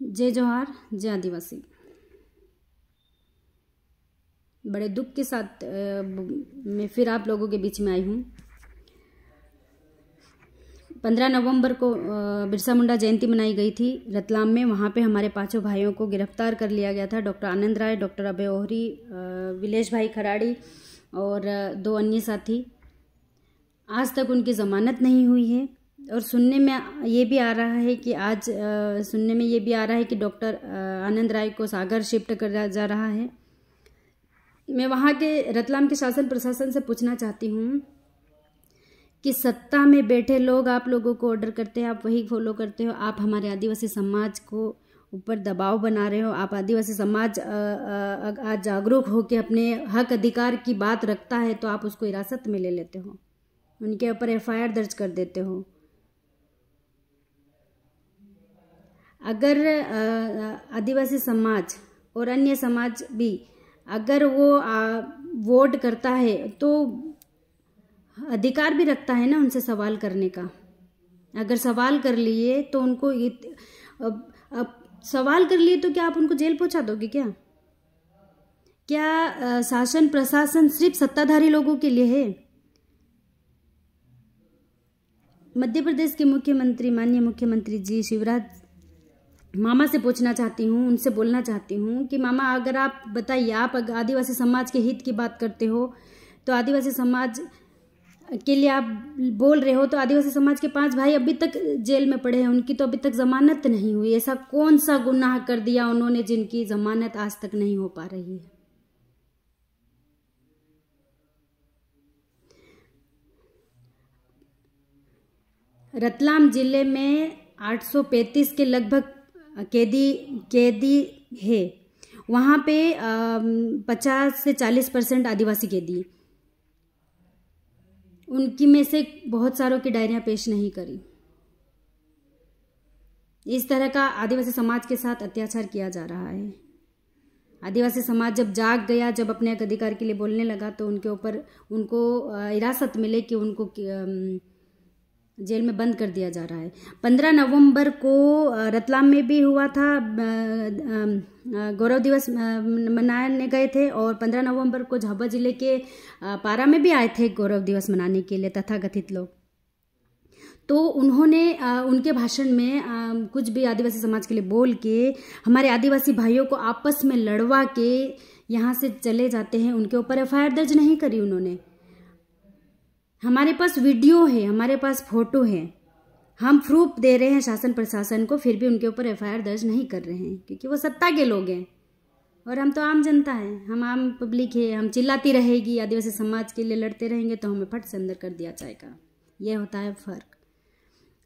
जय जोहार, जय आदिवासी। बड़े दुख के साथ मैं फिर आप लोगों के बीच में आई हूँ। 15 नवंबर को बिरसा मुंडा जयंती मनाई गई थी रतलाम में। वहाँ पे हमारे 5 भाइयों को गिरफ्तार कर लिया गया था। डॉक्टर आनंद राय, डॉक्टर अभय ओहरी, विलेश भाई खराड़ी और 2 अन्य साथी। आज तक उनकी ज़मानत नहीं हुई है। और सुनने में ये भी आ रहा है कि डॉक्टर आनंद राय को सागर शिफ्ट करा जा रहा है। मैं वहाँ के रतलाम के शासन प्रशासन से पूछना चाहती हूँ कि सत्ता में बैठे लोग आप लोगों को ऑर्डर करते हैं, आप वही फॉलो करते हो। आप हमारे आदिवासी समाज को ऊपर दबाव बना रहे हो। आप आदिवासी समाज आज जागरूक हो के अपने हक अधिकार की बात रखता है तो आप उसको हिरासत में ले लेते हो, उनके ऊपर FIR दर्ज कर देते हो। अगर आदिवासी समाज और अन्य समाज भी अगर वो वोट करता है तो अधिकार भी रखता है ना उनसे सवाल करने का। अगर सवाल कर लिए तो उनको सवाल कर लिए तो क्या आप उनको जेल पहुंचा दोगे? क्या शासन प्रशासन सिर्फ सत्ताधारी लोगों के लिए है? मध्य प्रदेश के मुख्यमंत्री, माननीय मुख्यमंत्री जी शिवराज मामा से पूछना चाहती हूँ, उनसे बोलना चाहती हूँ कि मामा अगर आप बताइए, आप आदिवासी समाज के हित की बात करते हो तो आदिवासी समाज के लिए आप बोल रहे हो, तो आदिवासी समाज के 5 भाई अभी तक जेल में पड़े हैं, उनकी तो अभी तक जमानत नहीं हुई। ऐसा कौन सा गुनाह कर दिया उन्होंने जिनकी जमानत आज तक नहीं हो पा रही है? रतलाम जिले में 835 के लगभग कैदी है। वहाँ पे 50 से 40% आदिवासी कैदी। उनकी में से बहुत सारों की डायरियां पेश नहीं करी। इस तरह का आदिवासी समाज के साथ अत्याचार किया जा रहा है। आदिवासी समाज जब जाग गया, जब अपने अधिकार के लिए बोलने लगा तो उनको हिरासत मिले कि उनको जेल में बंद कर दिया जा रहा है। 15 नवंबर को रतलाम में भी हुआ था, गौरव दिवस मनाने गए थे। और 15 नवंबर को झाबुआ जिले के पारा में भी आए थे गौरव दिवस मनाने के लिए तथाकथित लोग। तो उन्होंने उनके भाषण में कुछ भी आदिवासी समाज के लिए बोल के हमारे आदिवासी भाइयों को आपस में लड़वा के यहाँ से चले जाते हैं। उनके ऊपर FIR दर्ज नहीं करी उन्होंने। हमारे पास वीडियो है, हमारे पास फोटो है, हम प्रूफ दे रहे हैं शासन प्रशासन को, फिर भी उनके ऊपर FIR दर्ज नहीं कर रहे हैं क्योंकि वो सत्ता के लोग हैं और हम तो आम जनता है, हम आम पब्लिक है। हम चिल्लाती रहेगी, आदिवासी समाज के लिए लड़ते रहेंगे तो हमें फट से अंदर कर दिया जाएगा। ये होता है फर्क।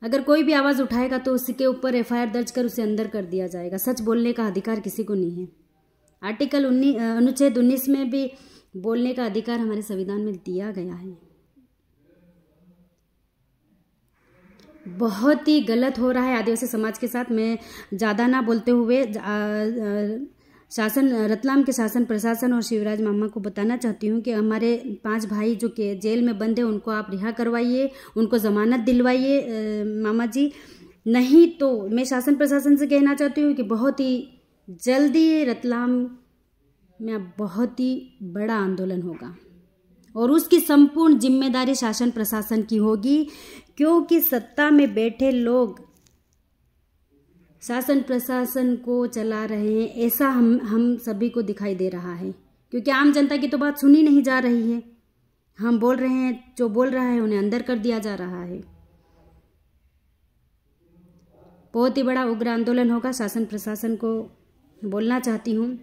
अगर कोई भी आवाज़ उठाएगा तो उसके ऊपर FIR दर्ज कर उसे अंदर कर दिया जाएगा। सच बोलने का अधिकार किसी को नहीं है। आर्टिकल अनुच्छेद 19 में भी बोलने का अधिकार हमारे संविधान में दिया गया है। बहुत ही गलत हो रहा है आदिवासी समाज के साथ। मैं ज़्यादा ना बोलते हुए रतलाम के शासन प्रशासन और शिवराज मामा को बताना चाहती हूँ कि हमारे 5 भाई जो कि जेल में बंद है उनको आप रिहा करवाइए, उनको ज़मानत दिलवाइए मामा जी। नहीं तो मैं शासन प्रशासन से कहना चाहती हूँ कि बहुत ही जल्दी रतलाम में बहुत ही बड़ा आंदोलन होगा और उसकी संपूर्ण जिम्मेदारी शासन प्रशासन की होगी, क्योंकि सत्ता में बैठे लोग शासन प्रशासन को चला रहे हैं। ऐसा हम सभी को दिखाई दे रहा है, क्योंकि आम जनता की तो बात सुनी नहीं जा रही है। हम बोल रहे हैं, जो बोल रहा है उन्हें अंदर कर दिया जा रहा है। बहुत ही बड़ा उग्र आंदोलन होगा। शासन प्रशासन को बोलना चाहती हूँ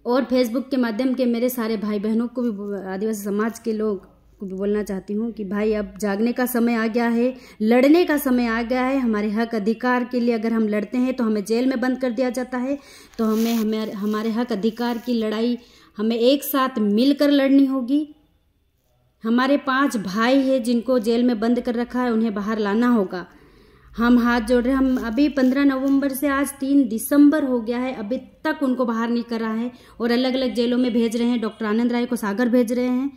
और फेसबुक के माध्यम के मेरे सारे भाई बहनों को भी, आदिवासी समाज के लोग को भी बोलना चाहती हूँ कि भाई अब जागने का समय आ गया है, लड़ने का समय आ गया है। हमारे हक अधिकार के लिए अगर हम लड़ते हैं तो हमें जेल में बंद कर दिया जाता है। तो हमें हमारे हक अधिकार की लड़ाई हमें एक साथ मिलकर लड़नी होगी। हमारे 5 भाई हैं जिनको जेल में बंद कर रखा है, उन्हें बाहर लाना होगा। हम हाथ जोड़ रहे हैं। हम अभी 15 नवंबर से आज 3 दिसंबर हो गया है, अभी तक उनको बाहर नहीं कर रहा है और अलग अलग जेलों में भेज रहे हैं। डॉक्टर आनंद राय को सागर भेज रहे हैं।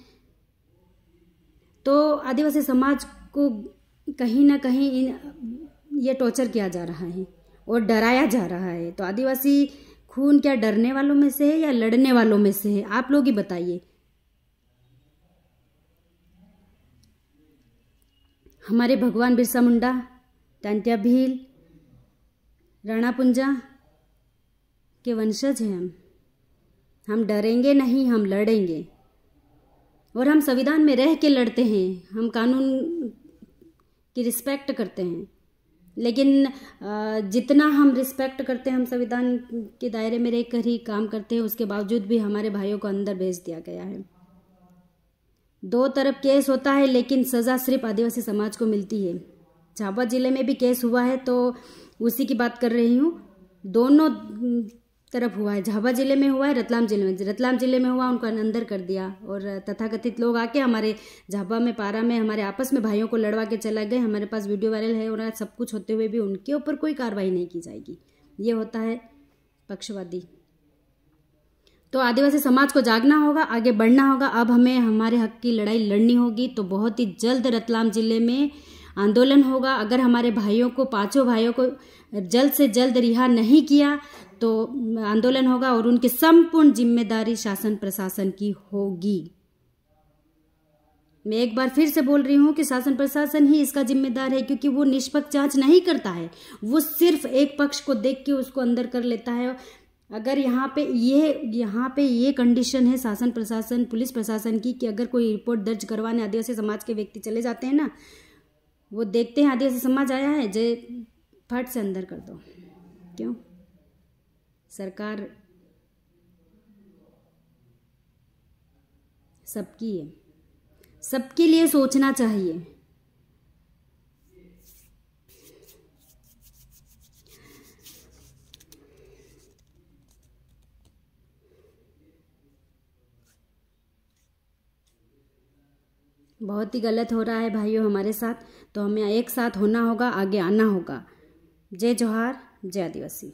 तो आदिवासी समाज को कहीं ना कहीं ये टॉर्चर किया जा रहा है। और डराया जा रहा है। तो आदिवासी खून क्या डरने वालों में से है या लड़ने वालों में से है? आप लोग ही बताइए। हमारे भगवान बिरसा मुंडा, टांटिया भील, राणा पुंजा के वंशज हैं हम डरेंगे नहीं, हम लड़ेंगे। और हम संविधान में रह के लड़ते हैं, हम कानून की रिस्पेक्ट करते हैं। लेकिन जितना हम रिस्पेक्ट करते हैं, हम संविधान के दायरे में रहकर ही काम करते हैं, उसके बावजूद भी हमारे भाइयों को अंदर भेज दिया गया है। दो तरफ केस होता है, लेकिन सज़ा सिर्फ आदिवासी समाज को मिलती है। झाबुआ जिले में भी केस हुआ है, तो उसी की बात कर रही हूँ। दोनों तरफ हुआ है, झाबुआ जिले में हुआ है, रतलाम जिले में हुआ, उनको अंदर कर दिया। और तथाकथित लोग आके हमारे झाबुआ में, पारा में हमारे आपस में भाइयों को लड़वा के चला गए। हमारे पास वीडियो वायरल है, और सब कुछ होते हुए भी उनके ऊपर कोई कार्रवाई नहीं की जाएगी। ये होता है पक्षवादी। तो आदिवासी समाज को जागना होगा, आगे बढ़ना होगा। अब हमें हमारे हक की लड़ाई लड़नी होगी। तो बहुत ही जल्द रतलाम जिले में आंदोलन होगा। अगर हमारे भाइयों को, 5 भाइयों को जल्द से जल्द रिहा नहीं किया तो आंदोलन होगा, और उनकी संपूर्ण जिम्मेदारी शासन प्रशासन की होगी। मैं एक बार फिर से बोल रही हूं कि शासन प्रशासन ही इसका जिम्मेदार है, क्योंकि वो निष्पक्ष जांच नहीं करता है। वो सिर्फ एक पक्ष को देख के उसको अंदर कर लेता है। अगर यहाँ पे ये कंडीशन है शासन प्रशासन, पुलिस प्रशासन की, कि अगर कोई रिपोर्ट दर्ज करवाने आदिवासी समाज के व्यक्ति चले जाते हैं ना, वो देखते हैं आदिवासी समाज आया है, जय फट से अंदर कर दो। क्यों? सरकार सबकी है, सबके लिए सोचना चाहिए। बहुत ही गलत हो रहा है भाइयों हमारे साथ, तो हमें एक साथ होना होगा, आगे आना होगा। जय जोहार, जय आदिवासी।